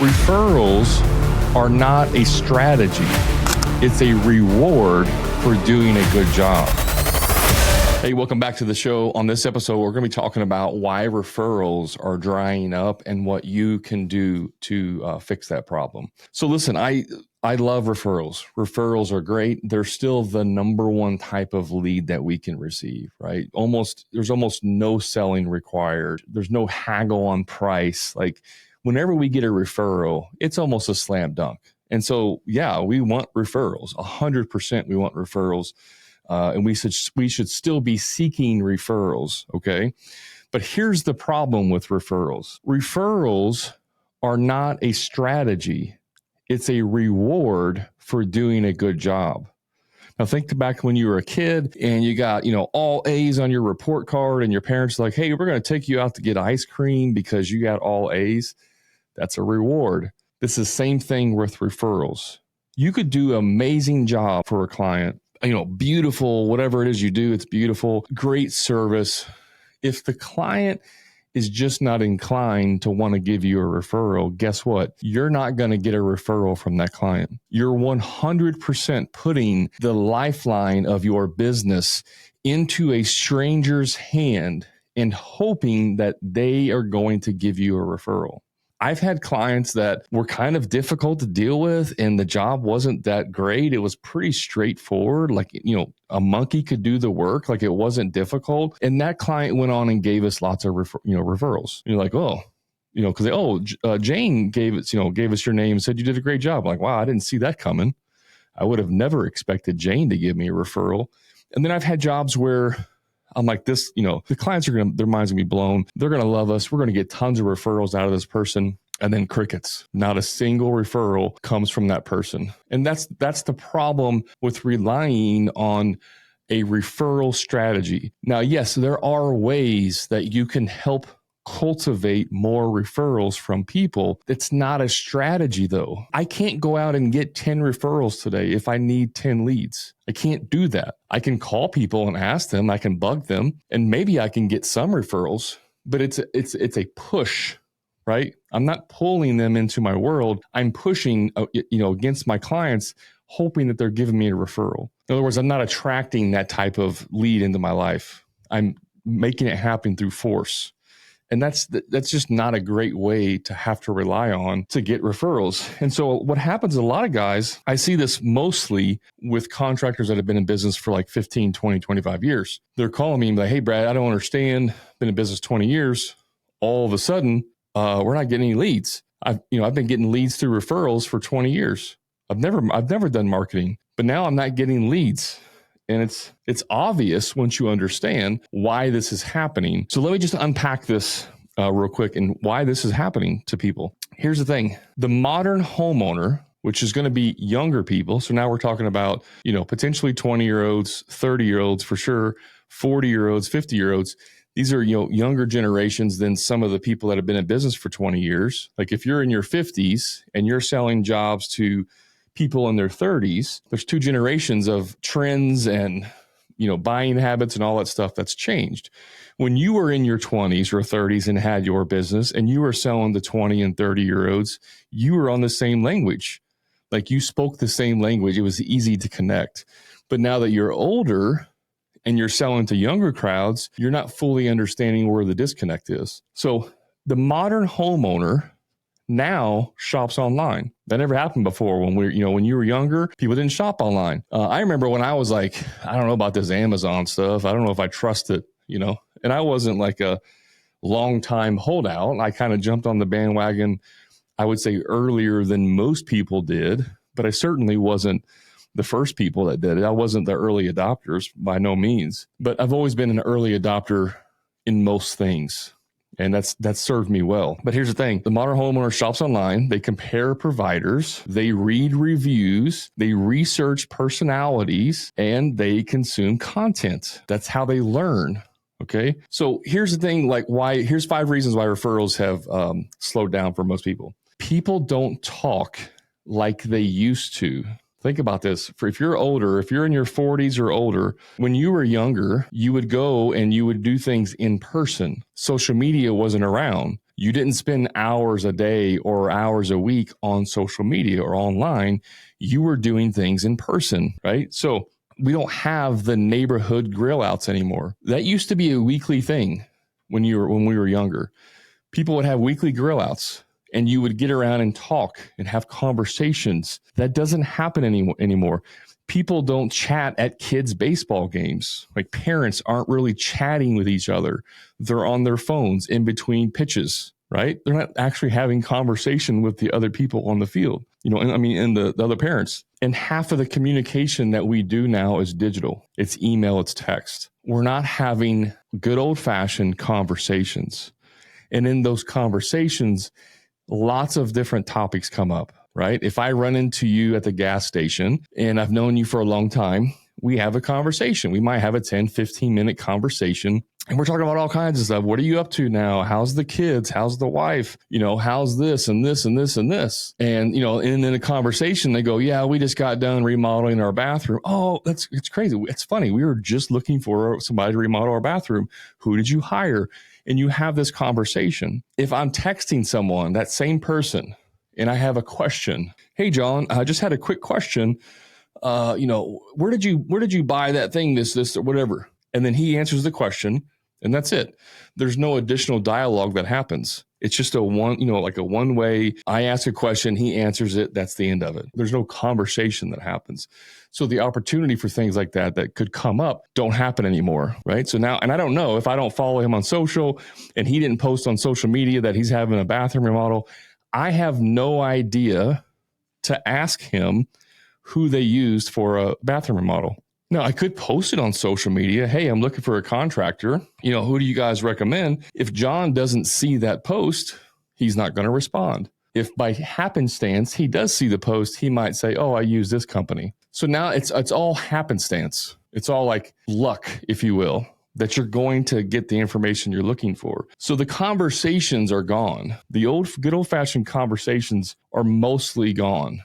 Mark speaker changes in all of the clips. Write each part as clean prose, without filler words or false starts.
Speaker 1: Referrals are not a strategy. It's a reward for doing a good job. Hey, welcome back to the show. On this episode, we're going to be talking about why referrals are drying up and what you can do to fix that problem. So listen, I love referrals. Referrals are great. They're still the number one type of lead that we can receive, right? There's almost no selling required. There's no haggle on price. Like whenever we get a referral, it's almost a slam dunk. And so, yeah, we want referrals. 100% we want referrals. And we should still be seeking referrals, okay? But here's the problem with referrals. Referrals are not a strategy. It's a reward for doing a good job. Now think back when you were a kid and you got, all A's on your report card and your parents are like, hey, we're going to take you out to get ice cream because you got all A's. That's a reward. This is the same thing with referrals. You could do an amazing job for a client. Beautiful, whatever it is you do, it's beautiful, great service. If the client is just not inclined to want to give you a referral, guess what? You're not going to get a referral from that client. You're 100% putting the lifeline of your business into a stranger's hand and hoping that they are going to give you a referral. I've had clients that were kind of difficult to deal with and the job wasn't that great. It was pretty straightforward. Like, a monkey could do the work. Like it wasn't difficult. And that client went on and gave us lots of referrals. And you're like, because Jane gave us your name and said you did a great job. I'm like, wow, I didn't see that coming. I would have never expected Jane to give me a referral. And then I've had jobs where I'm like this, the clients their minds are going to be blown. They're going to love us. We're going to get tons of referrals out of this person. And then crickets. Not a single referral comes from that person. And that's the problem with relying on a referral strategy. Now, yes, there are ways that you can help cultivate more referrals from people. It's not a strategy though. I can't go out and get 10 referrals today if I need 10 leads. I can't do that. I can call people and ask them, I can bug them, and maybe I can get some referrals, but it's a push, right? I'm not pulling them into my world. I'm pushing, against my clients, hoping that they're giving me a referral. In other words, I'm not attracting that type of lead into my life. I'm making it happen through force. And that's just not a great way to have to rely on to get referrals. And so what happens, a lot of guys, I see this mostly with contractors that have been in business for like 15, 20, 25 years. They're calling me like, hey, Brad, I don't understand. Been in business 20 years. All of a sudden, we're not getting any leads. I've been getting leads through referrals for 20 years. I've never done marketing, but now I'm not getting leads. And it's obvious once you understand why this is happening. So let me just unpack this real quick and why this is happening to people. Here's the thing. The modern homeowner, which is going to be younger people. So now we're talking about, potentially 20-year-olds, 30-year-olds for sure, 40-year-olds, 50-year-olds. These are, younger generations than some of the people that have been in business for 20 years. Like if you're in your 50s and you're selling jobs to people in their 30s, there's two generations of trends and, buying habits and all that stuff that's changed. When you were in your 20s or 30s and had your business and you were selling to 20 and 30-year-olds, you were on the same language. Like you spoke the same language. It was easy to connect. But now that you're older and you're selling to younger crowds, you're not fully understanding where the disconnect is. So the modern homeowner now shops online. That never happened before. When when you were younger, people didn't shop online. I remember when I was like, I don't know about this Amazon stuff. I don't know if I trust it, and I wasn't like a long time holdout. I kind of jumped on the bandwagon, I would say earlier than most people did, but I certainly wasn't the first people that did it. I wasn't the early adopters by no means, but I've always been an early adopter in most things. And that's served me well. But here's the thing. The modern homeowner shops online. They compare providers. They read reviews. They research personalities and they consume content. That's how they learn. Okay. So here's the thing, here's 5 reasons why referrals have slowed down for most people. People don't talk like they used to. Think about this. If you're older, if you're in your 40s or older, when you were younger, you would go and you would do things in person. Social media wasn't around. You didn't spend hours a day or hours a week on social media or online. You were doing things in person, right? So we don't have the neighborhood grill outs anymore. That used to be a weekly thing when we were younger. People would have weekly grill outs and you would get around and talk and have conversations. That doesn't happen anymore. People don't chat at kids' baseball games. Like, parents aren't really chatting with each other. They're on their phones in between pitches, right? They're not actually having conversation with the other people on the field, and the other parents. And half of the communication that we do now is digital. It's email, it's text. We're not having good old-fashioned conversations. And in those conversations, lots of different topics come up, right? If I run into you at the gas station and I've known you for a long time, we have a conversation. We might have a 10, 15-minute conversation. And we're talking about all kinds of stuff. What are you up to now? How's the kids? How's the wife? How's this and this and this and this? And, and in a conversation, they go, yeah, we just got done remodeling our bathroom. Oh, it's crazy. It's funny. We were just looking for somebody to remodel our bathroom. Who did you hire? And you have this conversation. If I'm texting someone, that same person, and I have a question, hey, John, I just had a quick question. Where did you buy that thing, this, or whatever? And then he answers the question, and that's it. There's no additional dialogue that happens. It's just a one way. I ask a question, he answers it. That's the end of it. There's no conversation that happens. So the opportunity for things like that could come up don't happen anymore, right? So now, and I don't know if I don't follow him on social and he didn't post on social media that he's having a bathroom remodel, I have no idea to ask him who they used for a bathroom remodel. Now, I could post it on social media. Hey, I'm looking for a contractor. Who do you guys recommend? If John doesn't see that post, he's not going to respond. If by happenstance he does see the post, he might say, oh, I use this company. So now it's all happenstance. It's all like luck, if you will, that you're going to get the information you're looking for. So the conversations are gone. The good old-fashioned conversations are mostly gone.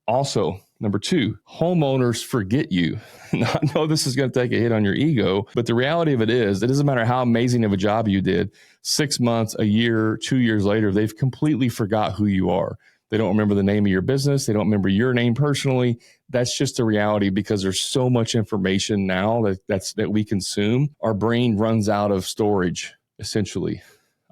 Speaker 1: Also, number 2, homeowners forget you. I know this is going to take a hit on your ego, but the reality of it is, it doesn't matter how amazing of a job you did, 6 months, a year, 2 years later, they've completely forgot who you are. They don't remember the name of your business. They don't remember your name personally. That's just the reality, because there's so much information now that we consume. Our brain runs out of storage, essentially.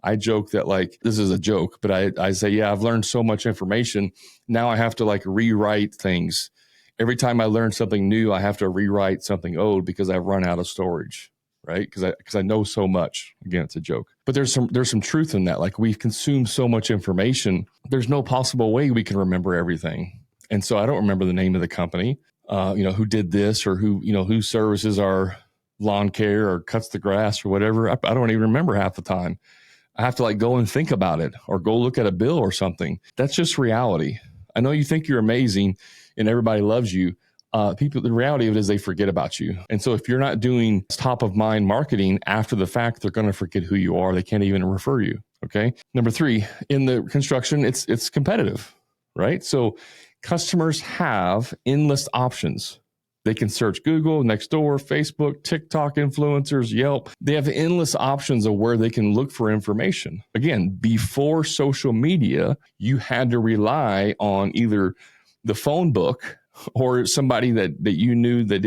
Speaker 1: I joke that, like, this is a joke, but I say, yeah, I've learned so much information. Now I have to rewrite things. Every time I learn something new, I have to rewrite something old because I've run out of storage, right? Because I know so much. Again, it's a joke, but there's some truth in that. Like, we've consumed so much information. There's no possible way we can remember everything. And so I don't remember the name of the company, who did this, or who services our lawn care or cuts the grass or whatever. I don't even remember half the time. I have to go and think about it, or go look at a bill or something. That's just reality. I know you think you're amazing and everybody loves you. The reality of it is they forget about you. And so if you're not doing top of mind marketing after the fact, they're going to forget who you are. They can't even refer you. Okay. Number 3, in the construction, it's competitive, right? So customers have endless options. They can search Google, Nextdoor, Facebook, TikTok influencers, Yelp. They have endless options of where they can look for information. Again, before social media, you had to rely on either the phone book or somebody that you knew that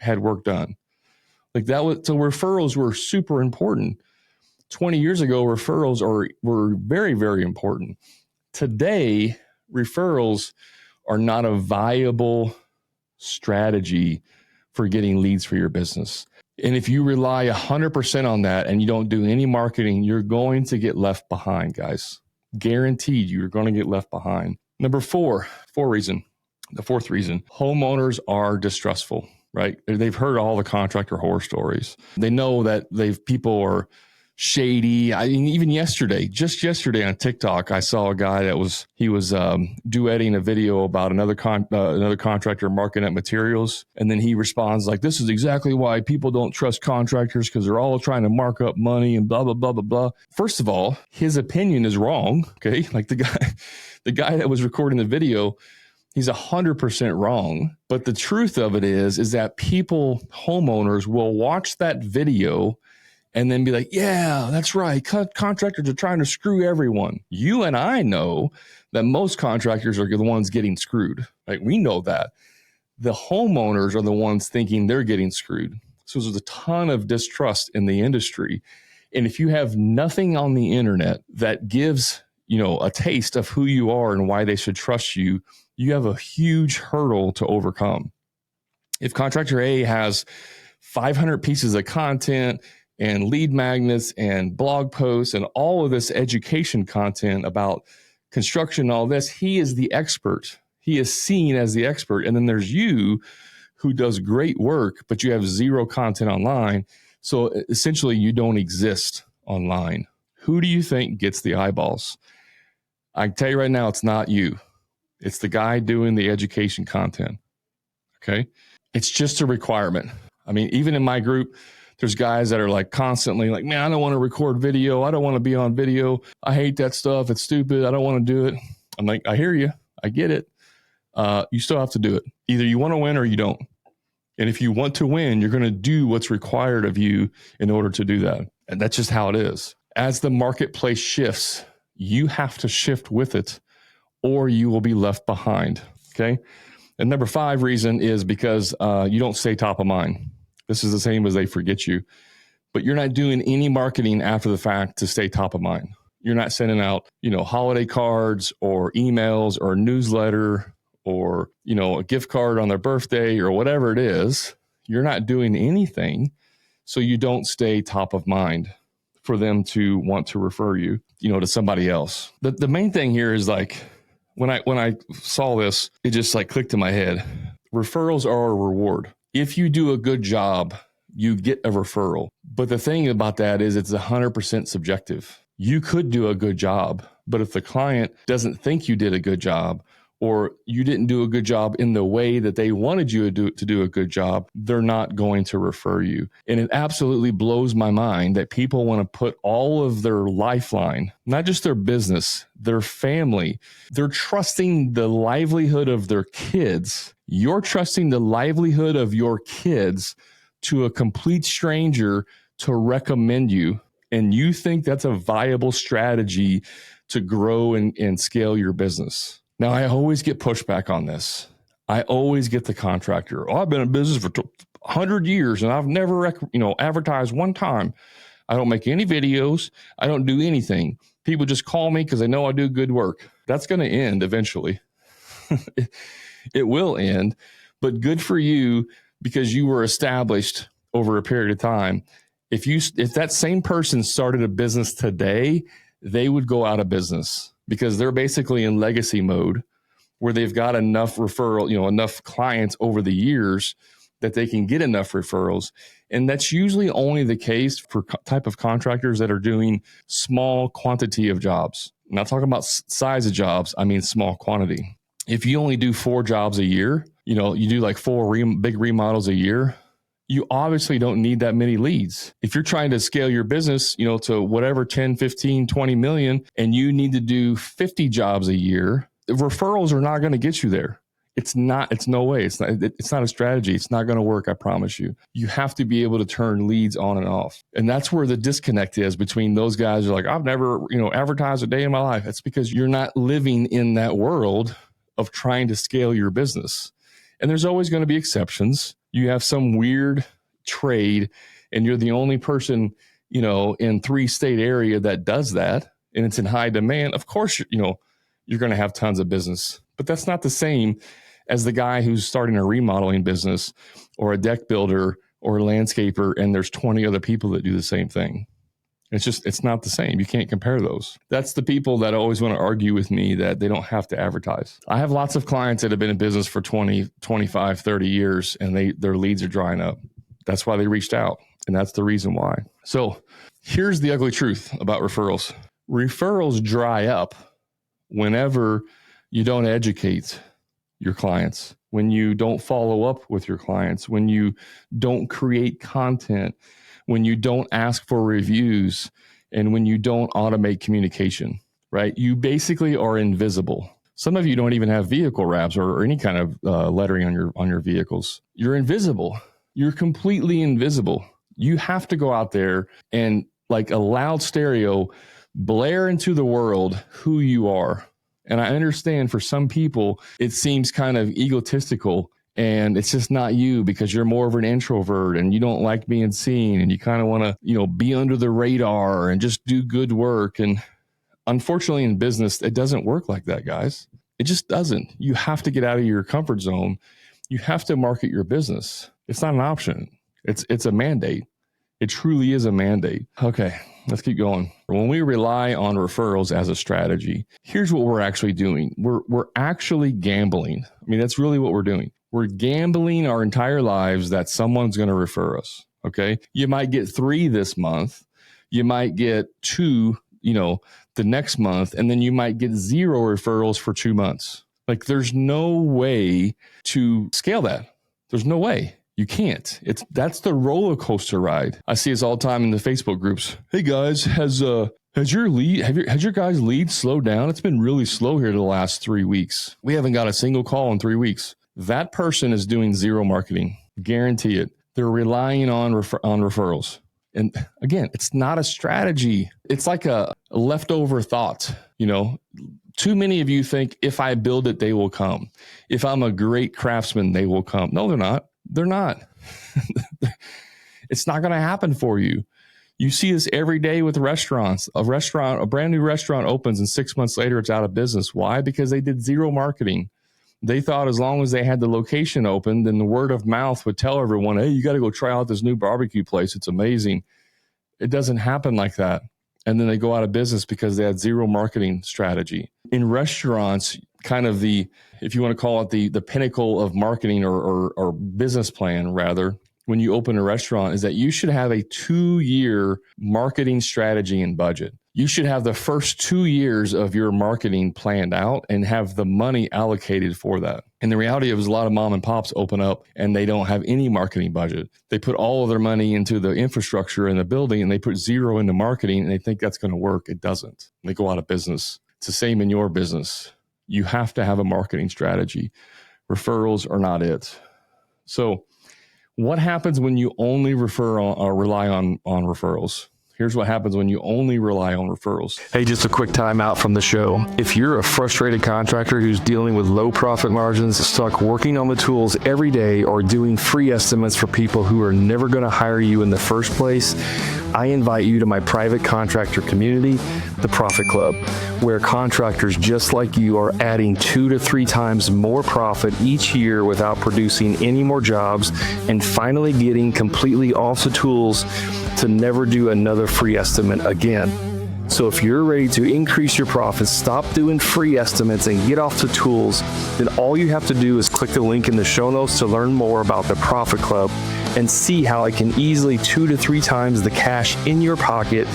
Speaker 1: had work done. Like that was, so referrals were super important. 20 years ago, referrals were very, very important. Today, referrals are not a viable strategy for getting leads for your business. And if you rely 100% on that and you don't do any marketing, you're going to get left behind, guys. Guaranteed, you're going to get left behind. Number 4 reason, the 4th reason, homeowners are distrustful, right? They've heard all the contractor horror stories. They know that people are shady. Even just yesterday on TikTok, I saw a guy that was duetting a video about another contractor marking up materials. And then he responds like, this is exactly why people don't trust contractors, because they're all trying to mark up money and blah, blah, blah, blah, blah. First of all, his opinion is wrong. Okay. Like the guy that was recording the video, he's 100% wrong. But the truth of it is that homeowners will watch that video and then be like, yeah, that's right. Contractors are trying to screw everyone. You and I know that most contractors are the ones getting screwed. Right? We know that. The homeowners are the ones thinking they're getting screwed. So there's a ton of distrust in the industry. And if you have nothing on the internet that gives, a taste of who you are and why they should trust you, you have a huge hurdle to overcome. If contractor A has 500 pieces of content and lead magnets and blog posts and all of this education content about construction, all this, he is the expert. He is seen as the expert. And then there's you who does great work, but you have zero content online. So essentially you don't exist online. Who do you think gets the eyeballs? I can tell you right now, it's not you. It's the guy doing the education content. Okay. It's just a requirement. I mean, even in my group, there's guys that are like constantly like, man, I don't want to record video. I don't want to be on video. I hate that stuff. It's stupid. I don't want to do it. I'm like, I hear you. I get it. You still have to do it. Either you want to win or you don't. And if you want to win, you're going to do what's required of you in order to do that. And that's just how it is. As the marketplace shifts, you have to shift with it or you will be left behind. Okay. And number 5 reason is because you don't stay top of mind. This is the same as they forget you, but you're not doing any marketing after the fact to stay top of mind. You're not sending out, holiday cards or emails or a newsletter or, a gift card on their birthday or whatever it is. You're not doing anything. So you don't stay top of mind for them to want to refer you, to somebody else. The main thing here is like, when I saw this, it just like clicked in my head. Referrals are a reward. If you do a good job, you get a referral. But the thing about that is it's 100% subjective. You could do a good job, but if the client doesn't think you did a good job, or you didn't do a good job in the way that they wanted you to do a good job, they're not going to refer you. And it absolutely blows my mind that people want to put all of their lifeline, not just their business, their family. They're trusting the livelihood of their kids. You're trusting the livelihood of your kids to a complete stranger to recommend you. And you think that's a viable strategy to grow and scale your business. Now, I always get pushback on this. I always get the contractor. Oh, I've been in business for 100 years and I've never, advertised one time. I don't make any videos. I don't do anything. People just call me because they know I do good work. That's going to end eventually. It will end, but good for you because you were established over a period of time. If that same person started a business today, they would go out of business because they're basically in legacy mode where they've got enough referral, enough clients over the years that they can get enough referrals. And that's usually only the case for type of contractors that are doing small quantity of jobs. I'm not talking about size of jobs. I mean, small quantity. If you only do 4 jobs a year, you do like 4 big remodels a year, you obviously don't need that many leads. If you're trying to scale your business, to whatever 10, 15, 20 million, and you need to do 50 jobs a year, referrals are not going to get you there. It's no way. It's not a strategy. It's not going to work. I promise you. You have to be able to turn leads on and off. And that's where the disconnect is between those guys who are like, I've never, advertised a day in my life. It's because you're not living in that world of trying to scale your business. And there's always going to be exceptions. You have some weird trade and you're the only person, in 3-state area that does that. And it's in high demand. Of course, you're going to have tons of business, but that's not the same as the guy who's starting a remodeling business or a deck builder or a landscaper. And there's 20 other people that do the same thing. It's not the same. You can't compare those. That's the people that always want to argue with me that they don't have to advertise. I have lots of clients that have been in business for 20, 25, 30 years, and their leads are drying up. That's why they reached out. And that's the reason why. So here's the ugly truth about referrals. Referrals dry up whenever you don't educate your clients, when you don't follow up with your clients, when you don't create content, when you don't ask for reviews, and when you don't automate communication, right? You basically are invisible. Some of you don't even have vehicle wraps or any kind of lettering on your vehicles. You're invisible. You're completely invisible. You have to go out there and like a loud stereo, blare into the world who you are. And I understand for some people, it seems kind of egotistical and it's just not you because you're more of an introvert and you don't like being seen and you kind of want to, be under the radar and just do good work. And unfortunately in business, it doesn't work like that, guys. It just doesn't. You have to get out of your comfort zone. You have to market your business. It's not an option. It's a mandate. It truly is a mandate. Okay, let's keep going. When we rely on referrals as a strategy, here's what we're actually doing. We're actually gambling. I mean, that's really what we're doing. We're gambling our entire lives that someone's going to refer us. Okay, you might get 3 this month. You might get 2, the next month, and then you might get 0 referrals for 2 months. Like there's no way to scale that. There's no way. You can't. That's the roller coaster ride. I see this all the time in the Facebook groups. Hey guys, has your guys' lead slowed down? It's been really slow here the last 3 weeks. We haven't got a single call in 3 weeks. That person is doing 0 marketing. Guarantee it. They're relying on referrals. And again, it's not a strategy. It's like a leftover thought. Too many of you think if I build it, they will come. If I'm a great craftsman, they will come. No, they're not. They're not. It's not going to happen for you. You see this every day with restaurants. A brand new restaurant opens and 6 months later it's out of business. Why? Because they did 0 marketing. They thought as long as they had the location open, then the word of mouth would tell everyone, hey, you got to go try out this new barbecue place. It's amazing. It doesn't happen like that. And then they go out of business because they had 0 marketing strategy. In restaurants, kind of if you want to call it the pinnacle of marketing or business plan, rather, when you open a restaurant, is that you should have a 2-year marketing strategy and budget. You should have the first 2 years of your marketing planned out and have the money allocated for that. And the reality is a lot of mom and pops open up and they don't have any marketing budget. They put all of their money into the infrastructure in the building and they put 0 into marketing and they think that's going to work. It doesn't. They go out of business. It's the same in your business. You have to have a marketing strategy. Referrals are not it. So what happens when you only rely on referrals? Here's what happens when you only rely on referrals. Hey, just a quick time out from the show. If you're a frustrated contractor who's dealing with low profit margins, stuck working on the tools every day, or doing free estimates for people who are never going to hire you in the first place, I invite you to my private contractor community, the Profit Club, where contractors just like you are adding 2 to 3 times more profit each year without producing any more jobs and finally getting completely off the tools to never do another free estimate again. So if you're ready to increase your profits, stop doing free estimates and get off the tools, then all you have to do is click the link in the show notes to learn more about the Profit Club and see how I can easily 2 to 3 times the cash in your pocket,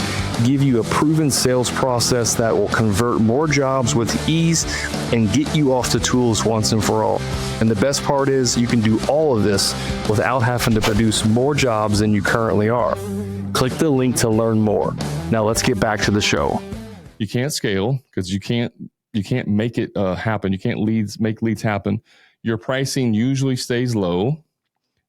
Speaker 1: give you a proven sales process that will convert more jobs with ease and get you off the tools once and for all. And the best part is you can do all of this without having to produce more jobs than you currently are. Click the link to learn more. Now let's get back to the show. You can't scale because you can't make it happen. You can't make leads happen. Your pricing usually stays low.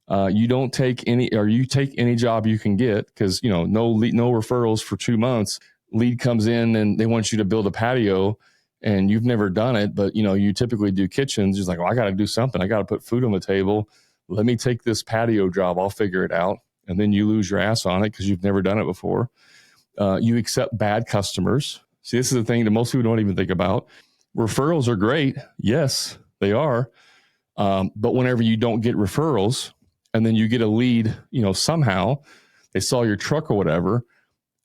Speaker 1: You don't take any, or you take any job you can get because, no referrals for 2 months. Lead comes in and they want you to build a patio and you've never done it, but you typically do kitchens. It's like, well, I got to do something. I got to put food on the table. Let me take this patio job. I'll figure it out. And then you lose your ass on it because you've never done it before. You accept bad customers. See, this is the thing that most people don't even think about. Referrals are great. Yes, they are. But whenever you don't get referrals and then you get a lead, somehow they saw your truck or whatever,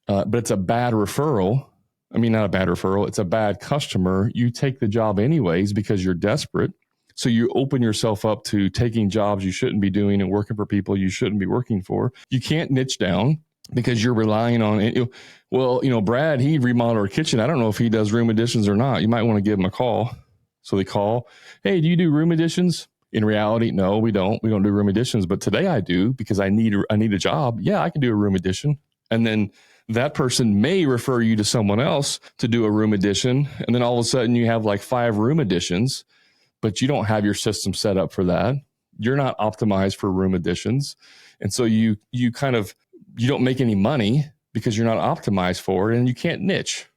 Speaker 1: but it's a bad referral. I mean, not a bad referral. It's a bad customer. You take the job anyways because you're desperate. So you open yourself up to taking jobs you shouldn't be doing and working for people you shouldn't be working for. You can't niche down because you're relying on it. Well, Brad, he remodeled our kitchen. I don't know if he does room additions or not. You might want to give him a call. So they call, hey, do you do room additions? In reality, no, we don't. We don't do room additions. But today I do because I need a job. Yeah, I can do a room addition. And then that person may refer you to someone else to do a room addition. And then all of a sudden you have like 5 room additions. But you don't have your system set up for that. You're not optimized for room additions. And so you kind of you don't make any money because you're not optimized for it and you can't niche.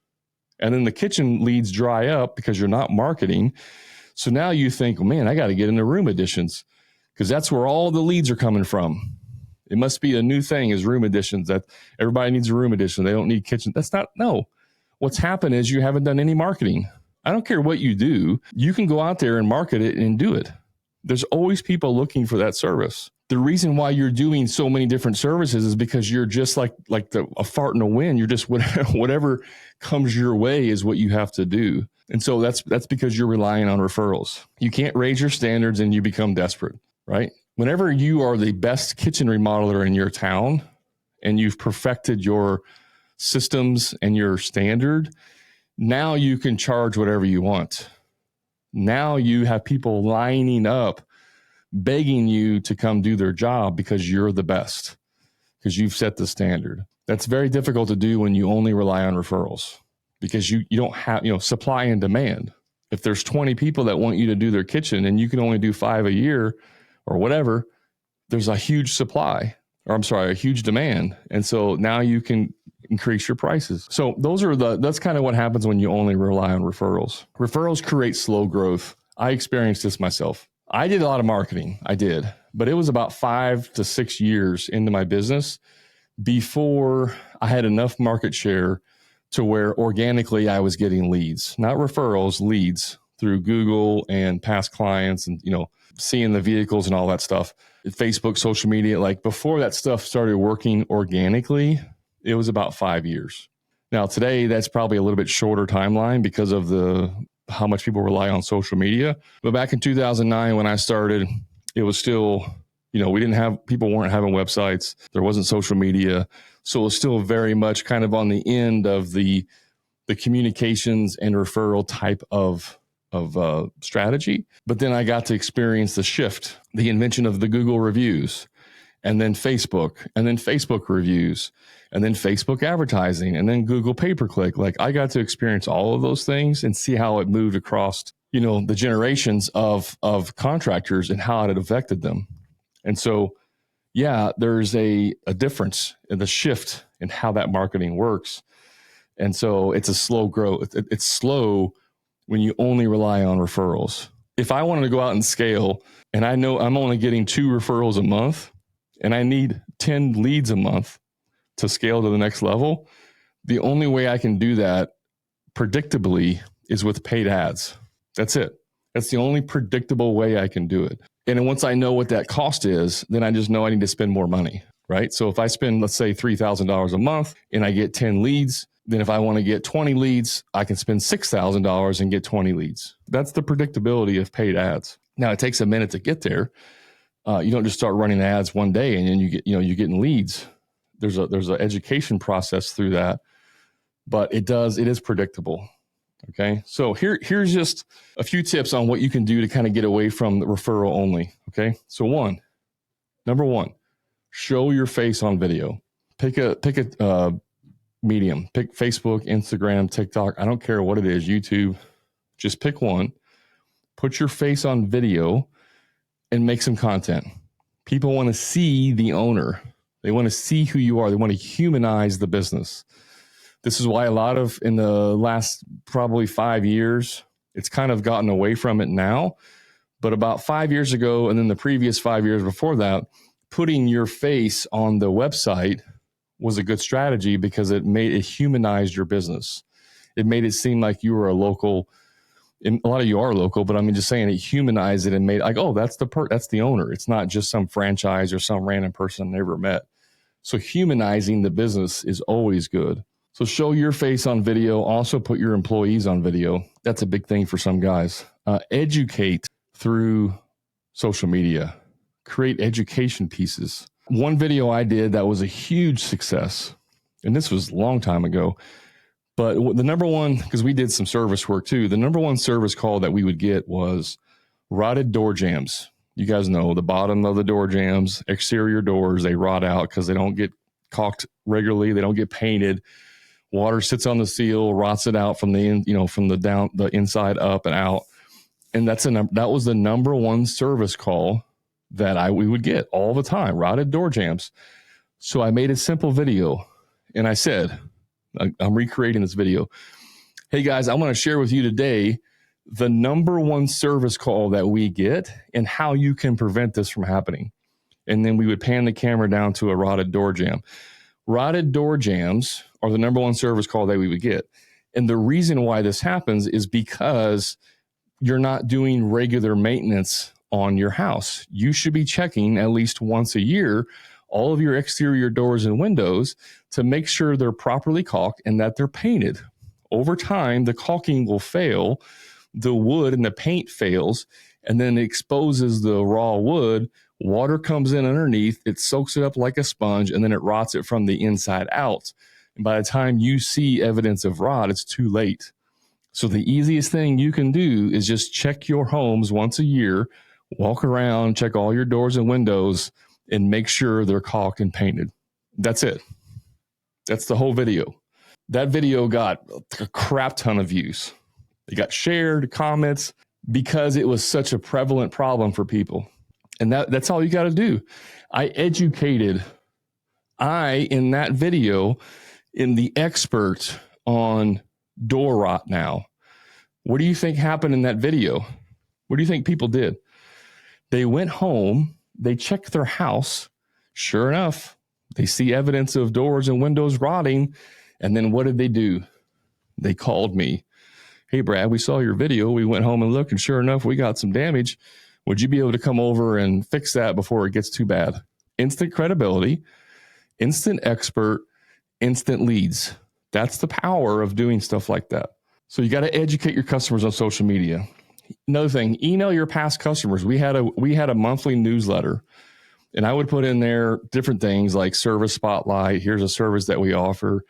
Speaker 1: And then the kitchen leads dry up because you're not marketing. So now you think, well, man, I got to get into room additions because that's where all the leads are coming from. It must be a new thing is room additions, that everybody needs a room addition. They don't need kitchen. That's not, no. What's happened is you haven't done any marketing. I don't care what you do. You can go out there and market it and do it. There's always people looking for that service. The reason why you're doing so many different services is because you're just like a fart in the wind. You're just whatever comes your way is what you have to do. And so that's because you're relying on referrals. You can't raise your standards and you become desperate, right? Whenever you are the best kitchen remodeler in your town and you've perfected your systems and your standard, now you can charge whatever you want. Now you have people lining up, begging you to come do their job because you're the best, because you've set the standard. That's very difficult to do when you only rely on referrals because you don't have, supply and demand. If there's 20 people that want you to do their kitchen and you can only do 5 a year or whatever, there's a huge a huge demand. And so now you can increase your prices. So that's kind of what happens when you only rely on referrals. Referrals create slow growth. I experienced this myself. I did a lot of marketing. I did, but it was about 5 to 6 years into my business before I had enough market share to where organically I was getting leads, not referrals, leads through Google and past clients and, seeing the vehicles and all that stuff. Facebook, social media, like before that stuff started working organically, it was about 5 years. Now today, that's probably a little bit shorter timeline because of how much people rely on social media. But back in 2009, when I started, it was still, people weren't having websites. There wasn't social media. So it was still very much kind of on the end of the communications and referral type of strategy. But then I got to experience the shift, the invention of the Google reviews, and then Facebook reviews, and then Facebook advertising, and then Google pay-per-click. Like I got to experience all of those things and see how it moved across, the generations of contractors and how it had affected them. And so, yeah, there's a difference in the shift in how that marketing works. And so it's a slow growth. It's slow when you only rely on referrals. If I wanted to go out and scale and I know I'm only getting 2 referrals a month and I need 10 leads a month to scale to the next level, the only way I can do that predictably is with paid ads. That's it. That's the only predictable way I can do it. And then once I know what that cost is, then I just know I need to spend more money, right? So if I spend, let's say $3,000 a month and I get 10 leads, then if I want to get 20 leads, I can spend $6,000 and get 20 leads. That's the predictability of paid ads. Now it takes a minute to get there. You don't just start running ads one day and then you're getting leads. There's an education process through that, but it is predictable. Okay. So here's just a few tips on what you can do to kind of get away from the referral only. Okay. So number one, show your face on video. Pick a medium, pick Facebook, Instagram, TikTok. I don't care what it is, YouTube, just pick one, put your face on video and make some content. People want to see the owner. They want to see who you are. They want to humanize the business. This is why in the last probably 5 years, it's kind of gotten away from it now. But about 5 years ago, and then the previous 5 years before that, putting your face on the website was a good strategy because it humanized your business. It made it seem like you were a local. And a lot of you are local, but I'm just saying it humanized it and made like, oh, that's the owner. It's not just some franchise or some random person I never met. So humanizing the business is always good. So show your face on video. Also put your employees on video. That's a big thing for some guys. Educate through social media. Create education pieces. One video I did that was a huge success, and this was a long time ago, but the number one, because we did some service work too, the number one service call that we would get was rotted door jambs. You guys know the bottom of the door jambs, exterior doors, they rot out because they don't get caulked regularly. They don't get painted. Water sits on the seal, rots it out from the inside up and out. And that was the number one service call that we would get all the time, rotted door jambs. So I made a simple video and I said, I'm recreating this video. Hey guys, I want to share with you today the number one service call that we get and how you can prevent this from happening. And then we would pan the camera down to a rotted door jamb. Rotted door jambs are the number one service call that we would get. And the reason why this happens is because you're not doing regular maintenance on your house. You should be checking at least once a year all of your exterior doors and windows to make sure they're properly caulked and that they're painted. Over time, the caulking will fail, the wood and the paint fails, and then it exposes the raw wood. Water comes in underneath, it soaks it up like a sponge, and then it rots it from the inside out. And by the time you see evidence of rot, it's too late. So the easiest thing you can do is just check your homes once a year, walk around, check all your doors and windows, and make sure they're caulked and painted. That's it. That's the whole video. That video got a crap ton of views. It got shared, comments, because it was such a prevalent problem for people. And that's all you got to do. In that video, am the expert on door rot now. What do you think happened in that video? What do you think people did? They went home, they checked their house. Sure enough, they see evidence of doors and windows rotting. And then what did they do? They called me. Hey, Brad, we saw your video. We went home and looked, and sure enough, we got some damage. Would you be able to come over and fix that before it gets too bad? Instant credibility, instant expert, instant leads. That's the power of doing stuff like that. So you got to educate your customers on social media. Another thing, email your past customers. We had a monthly newsletter, and I would put in there different things like service spotlight. Here's a service that we offer.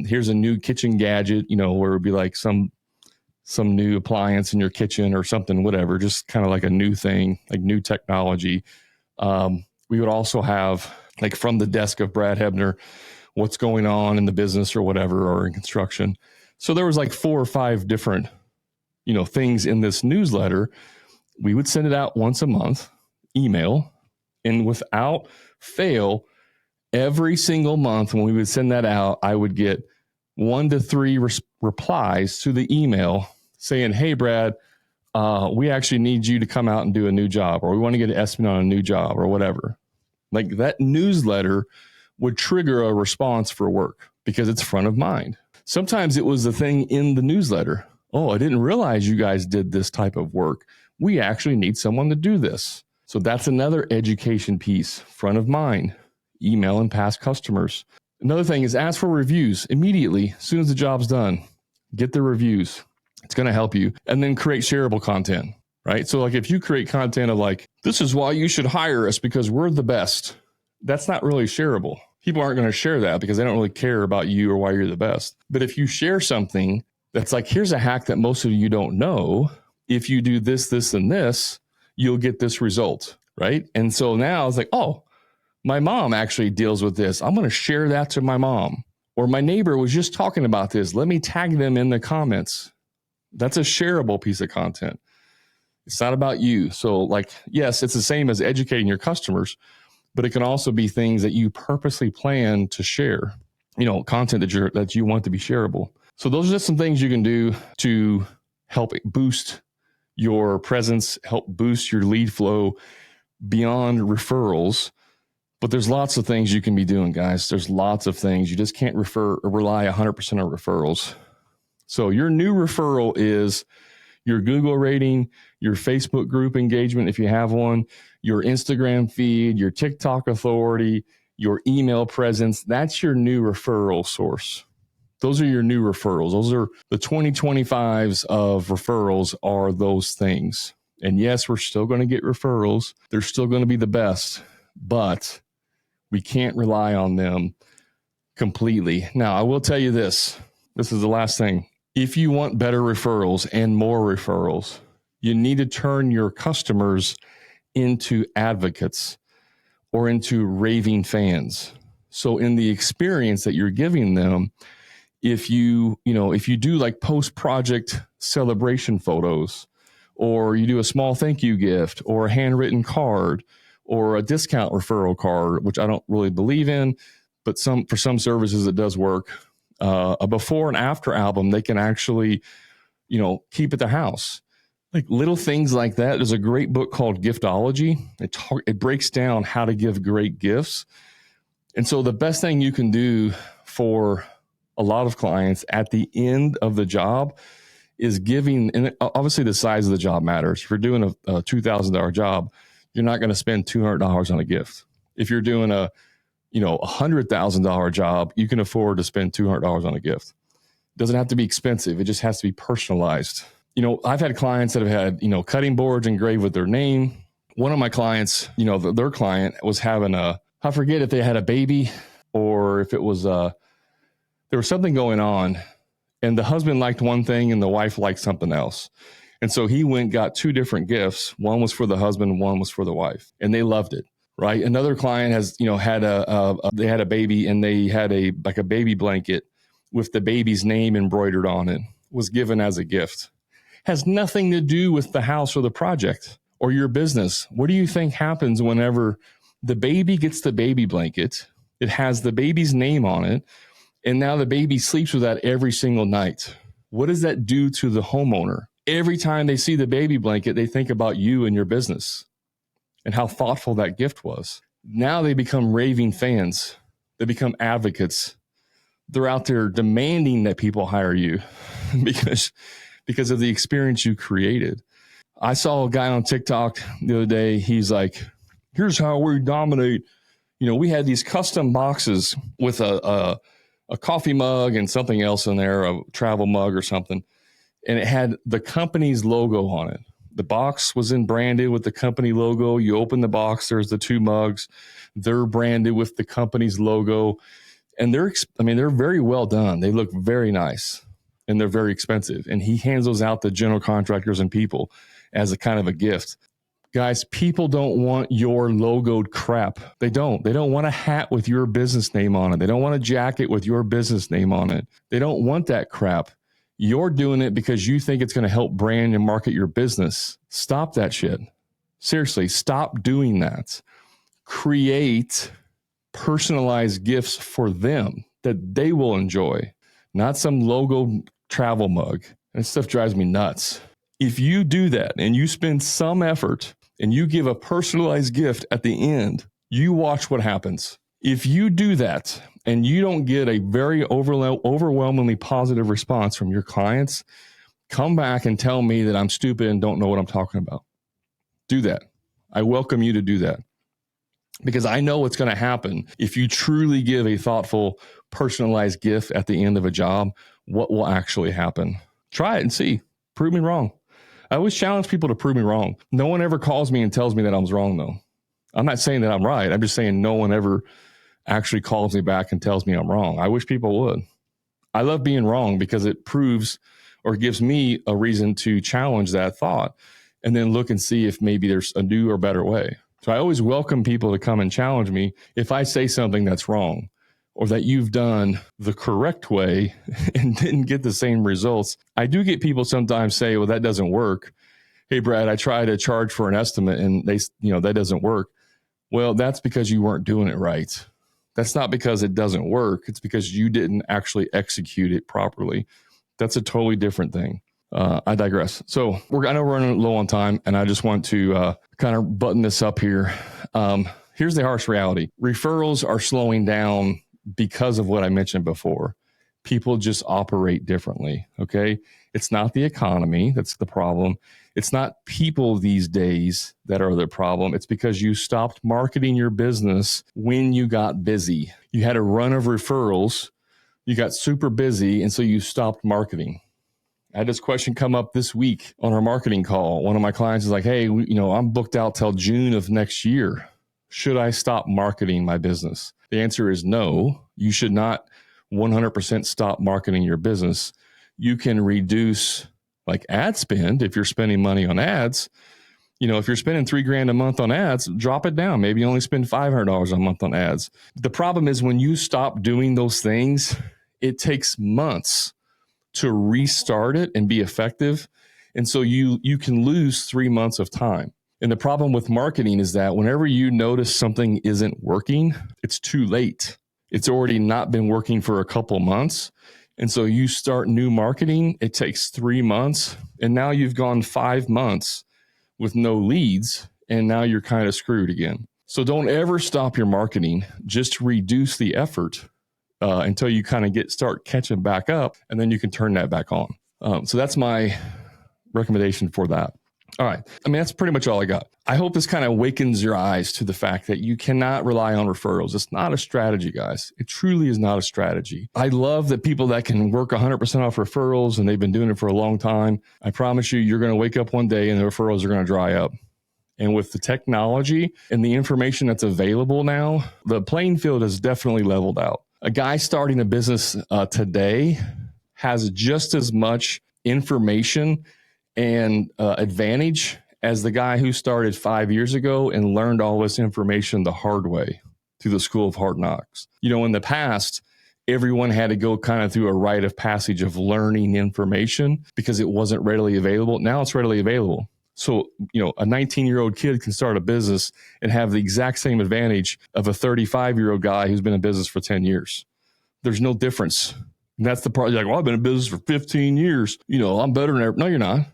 Speaker 1: Here's a new kitchen gadget, where it would be like some new appliance in your kitchen or something, whatever, just kind of like a new thing, like new technology. We would also have, like, from the desk of Brad Hebner, what's going on in the business or whatever, or in construction. So there was like 4 or 5 different, things in this newsletter. We would send it out once a month, email, and without fail, every single month when we would send that out, I would get 1 to 3 replies to the email saying, hey, Brad, we actually need you to come out and do a new job, or we want to get an estimate on a new job, or whatever. Like, that newsletter would trigger a response for work because it's front of mind. Sometimes it was the thing in the newsletter. Oh, I didn't realize you guys did this type of work. We actually need someone to do this. So that's another education piece, front of mind, email and past customers. Another thing is ask for reviews immediately, as soon as the job's done. Get the reviews. It's going to help you. And then create shareable content, right? So like if you create content of like, this is why you should hire us because we're the best. That's not really shareable. People aren't going to share that because they don't really care about you or why you're the best. But if you share something that's like, here's a hack that most of you don't know. If you do this, this, and this, you'll get this result, right? And so now it's like, oh, my mom actually deals with this. I'm going to share that to my mom. Or my neighbor was just talking about this. Let me tag them in the comments. That's a shareable piece of content. It's not about you. So like, yes, it's the same as educating your customers, but it can also be things that you purposely plan to share, content that you want to be shareable. So those are just some things you can do to help boost your presence, help boost your lead flow beyond referrals. But there's lots of things you can be doing, guys. There's lots of things. You just can't rely 100% on referrals. So your new referral is your Google rating, your Facebook group engagement, if you have one, your Instagram feed, your TikTok authority, your email presence. That's your new referral source. Those are your new referrals. Those are the 2025s of referrals, are those things. And yes, we're still going to get referrals. They're still going to be the best, but we can't rely on them completely. Now, I will tell you this. This is the last thing. If you want better referrals and more referrals, you need to turn your customers into advocates or into raving fans. So in the experience that you're giving them, if you do like post-project celebration photos, or you do a small thank you gift or a handwritten card, or a discount referral card, which I don't really believe in, but for some services it does work. A before and after album they can actually, keep at the house. Like little things like that. There's a great book called Giftology. It breaks down how to give great gifts. And so the best thing you can do for a lot of clients at the end of the job is giving, and obviously the size of the job matters. If you're doing a $2,000 job, you're not going to spend $200 on a gift. If you're doing a $100,000 job, you can afford to spend $200 on a gift. It doesn't have to be expensive. It just has to be personalized. I've had clients that have had, cutting boards engraved with their name. One of my clients, their client was having I forget if they had a baby or if it was, there was something going on and the husband liked one thing and the wife liked something else. And so he went and got two different gifts. One was for the husband, one was for the wife, and they loved it. Right. Another client has, had they had a baby and they had a baby blanket with the baby's name embroidered on it, was given as a gift. Has nothing to do with the house or the project or your business. What do you think happens whenever the baby gets the baby blanket? It has the baby's name on it. And now the baby sleeps with that every single night. What does that do to the homeowner? Every time they see the baby blanket, they think about you and your business and how thoughtful that gift was. Now they become raving fans. They become advocates. They're out there demanding that people hire you because of the experience you created. I saw a guy on TikTok the other day. He's like, here's how we dominate. We had these custom boxes with a coffee mug and something else in there, a travel mug or something. And it had the company's logo on it. The box was branded with the company logo. You open the box, there's the two mugs. They're branded with the company's logo. And they're very well done. They look very nice and they're very expensive. And he hands those out to general contractors and people as a kind of a gift. Guys, people don't want your logoed crap. They don't. They don't want a hat with your business name on it. They don't want a jacket with your business name on it. They don't want that crap. You're doing it because you think it's going to help brand and market your business. Stop that shit. Seriously, stop doing that. Create personalized gifts for them that they will enjoy, not some logo travel mug. And stuff drives me nuts. If you do that and you spend some effort and you give a personalized gift at the end, you watch what happens. If you do that and you don't get a very overwhelmingly positive response from your clients, come back and tell me that I'm stupid and don't know what I'm talking about. Do that. I welcome you to do that because I know what's going to happen if you truly give a thoughtful, personalized gift at the end of a job. What will actually happen? Try it and see. Prove me wrong. I always challenge people to prove me wrong. No one ever calls me and tells me that I was wrong, though. I'm not saying that I'm right. I'm just saying no one ever actually calls me back and tells me I'm wrong. I wish people would. I love being wrong because it proves or gives me a reason to challenge that thought and then look and see if maybe there's a new or better way. So I always welcome people to come and challenge me if I say something that's wrong or that you've done the correct way and didn't get the same results. I do get people sometimes say, well, that doesn't work. Hey, Brad, I try to charge for an estimate and that doesn't work. Well, that's because you weren't doing it right. That's not because it doesn't work. It's because you didn't actually execute it properly. That's a totally different thing. I digress. So I know we're running low on time, and I just want to kind of button this up here. Here's the harsh reality. Referrals are slowing down because of what I mentioned before. People just operate differently, okay? It's not the economy that's the problem. It's not people these days that are the problem. It's because you stopped marketing your business when you got busy. You had a run of referrals. You got super busy, and so you stopped marketing. I had this question come up this week on our marketing call. One of my clients is like, hey, I'm booked out till June of next year. Should I stop marketing my business? The answer is no. You should not 100% stop marketing your business. You can reduce like ad spend if you're spending money on ads. If you're spending $3,000 a month on ads, drop it down. Maybe only spend $500 a month on ads. The problem is when you stop doing those things, it takes months to restart it and be effective. And so you can lose 3 months of time. And the problem with marketing is that whenever you notice something isn't working, it's too late. It's already not been working for a couple months. And so you start new marketing, it takes 3 months, and now you've gone 5 months with no leads, and now you're kind of screwed again. So don't ever stop your marketing. Just reduce the effort until you kind of start catching back up, and then you can turn that back on. So that's my recommendation for that. All right. I mean, that's pretty much all I got. I hope this kind of awakens your eyes to the fact that you cannot rely on referrals. It's not a strategy, guys. It truly is not a strategy. I love that people that can work 100% off referrals and they've been doing it for a long time. I promise you, you're going to wake up one day and the referrals are going to dry up. And with the technology and the information that's available now, the playing field has definitely leveled out. A guy starting a business today has just as much information and advantage as the guy who started 5 years ago and learned all this information the hard way through the school of hard knocks. You know, in the past, everyone had to go kind of through a rite of passage of learning information because it wasn't readily available. Now it's readily available. So, you know, a 19-year-old kid can start a business and have the exact same advantage of a 35-year-old guy who's been in business for 10 years. There's no difference. And that's the part. You're like, well, I've been in business for 15 years. You know, I'm better than everyone. No, you're not.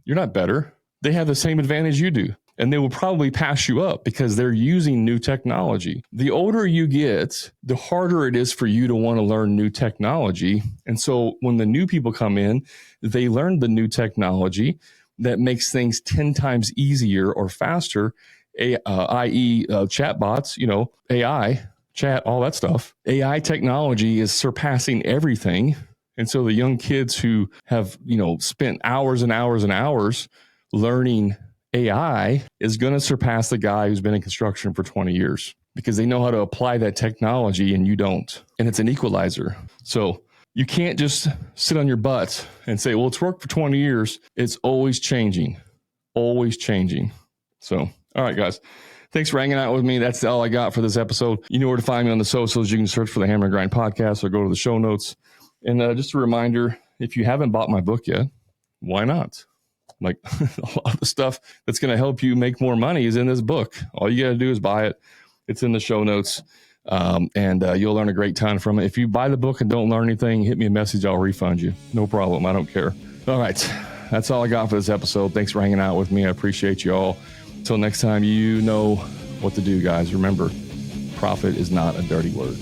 Speaker 1: You're not better. They have the same advantage you do. And they will probably pass you up because they're using new technology. The older you get, the harder it is for you to want to learn new technology. And so when the new people come in, they learn the new technology that makes things 10 times easier or faster, i.e. Chatbots, you know, AI, chat, all that stuff. AI technology is surpassing everything. And so the young kids who have, you know, spent hours and hours and hours learning AI is going to surpass the guy who's been in construction for 20 years because they know how to apply that technology and you don't. And it's an equalizer. So you can't just sit on your butt and say, well, it's worked for 20 years. It's always changing, always changing. So, all right, guys. Thanks for hanging out with me. That's all I got for this episode. You know where to find me on the socials. You can search for the Hammer and Grind Podcast or go to the show notes. And just a reminder, if you haven't bought my book yet, why not? Like a lot of the stuff that's going to help you make more money is in this book. All you got to do is buy it. It's in the show notes. And you'll learn a great ton from it. If you buy the book and don't learn anything, hit me a message. I'll refund you. No problem. I don't care. All right. That's all I got for this episode. Thanks for hanging out with me. I appreciate you all. Until next time, you know what to do, guys. Remember, profit is not a dirty word.